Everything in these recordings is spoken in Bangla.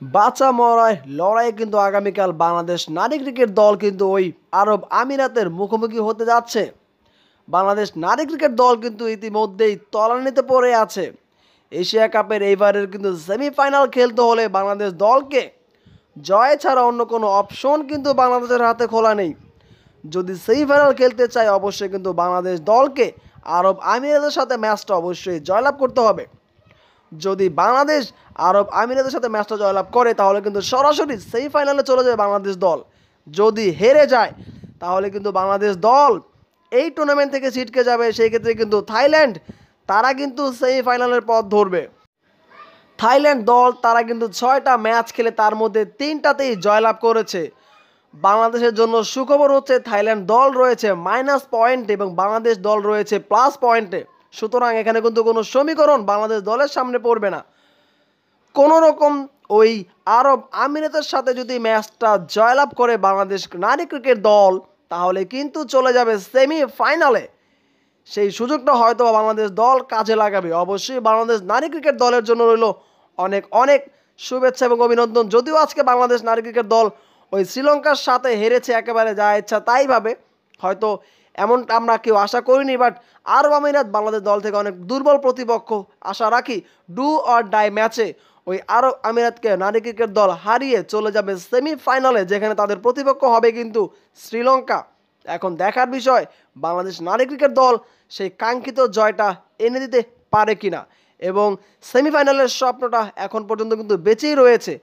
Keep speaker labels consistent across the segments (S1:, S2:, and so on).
S1: বাঁচা মরায় লড়াই কিন্তু আগামীকাল বাংলাদেশ নারী ক্রিকেট দল কিন্তু ওই আরব আমিরাতের মুখোমুখি হতে যাচ্ছে। বাংলাদেশ নারী ক্রিকেট দল কিন্তু ইতিমধ্যেই তলানিতে পড়ে আছে। এশিয়া কাপের এইবারের কিন্তু সেমিফাইনাল খেলতে হলে বাংলাদেশ দলকে জয় ছাড়া অন্য কোনো অপশন কিন্তু বাংলাদেশের হাতে খোলা নেই। যদি সেমিফাইনাল খেলতে চায় অবশ্যই কিন্তু বাংলাদেশ দলকে আরব আমিরাতের সাথে ম্যাচটা অবশ্যই জয়লাভ করতে হবে। যদি বাংলাদেশ আরব আমিরাতের সাথে ম্যাচটা জয়লাভ করে তাহলে কিন্তু সরাসরি সেমিফাইনালে চলে যাবে বাংলাদেশ দল। যদি হেরে যায় তাহলে কিন্তু বাংলাদেশ দল এই টুর্নামেন্ট থেকে ছিটকে যাবে। সেই ক্ষেত্রে কিন্তু থাইল্যান্ড তারা কিন্তু সেমিফাইনালের পথ ধরবে। থাইল্যান্ড দল তারা কিন্তু 6টা ম্যাচ খেলে তার মধ্যে 3টাতেই জয়লাভ করেছে। বাংলাদেশের জন্য সুখবর হচ্ছে থাইল্যান্ড দল রয়েছে মাইনাস পয়েন্ট এবং বাংলাদেশ দল রয়েছে প্লাস পয়েন্টে। সুতরাং এখানে কিন্তু কোনো সমীকরণ বাংলাদেশ দলের সামনে পড়বে না। কোনো রকম ওই আরব আমিরাতের সাথে যদি ম্যাচটা জয়লাভ করে বাংলাদেশ নারী ক্রিকেট দল তাহলে কিন্তু চলে যাবে সেমিফাইনালে। সেই সুযোগটা হয়তো বাংলাদেশ দল কাজে লাগাবে। অবশ্যই বাংলাদেশ নারী ক্রিকেট দলের জন্য রইল অনেক অনেক শুভেচ্ছা এবং অভিনন্দন। যদিও আজকে বাংলাদেশ নারী ক্রিকেট দল ওই শ্রীলঙ্কার সাথে হেরেছে একেবারে যা ইচ্ছা তাই ভাবে, হয়তো এমনটা আমরা কেউ আশা করিনি। বাট আরব আমিরাত বাংলাদেশ দল থেকে অনেক দুর্বল প্রতিপক্ষ, আশা রাখি ডু অর ডাই ম্যাচে ওই আরব আমিরাতকে নারী ক্রিকেট দল হারিয়ে চলে যাবে সেমিফাইনালে, যেখানে তাদের প্রতিপক্ষ হবে কিন্তু শ্রীলঙ্কা। এখন দেখার বিষয় বাংলাদেশ নারী ক্রিকেট দল সেই কাঙ্ক্ষিত জয়টা এনে দিতে পারে কিনা, এবং সেমিফাইনালের স্বপ্নটা এখন পর্যন্ত কিন্তু বেঁচেই রয়েছে।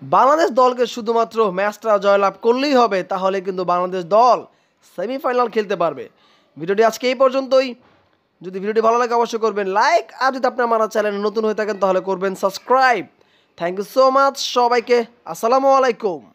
S1: বাংলাদেশ দলকে শুধুমাত্র ম্যাচটা জয়লাভ করলেই হবে, তাহলে কিন্তু বাংলাদেশ দল সেমিফাইনাল খেলতে পারবে। ভিডিওটি আজকে এই পর্যন্তই। যদি ভিডিওটি ভালো লাগে অবশ্যই করবেন লাইক, আর যদি আপনি আমার চ্যানেলে নতুন হয়ে থাকেন তাহলে করবেন subscribe. Thank you so much সবাইকে। আসসালামু আলাইকুম।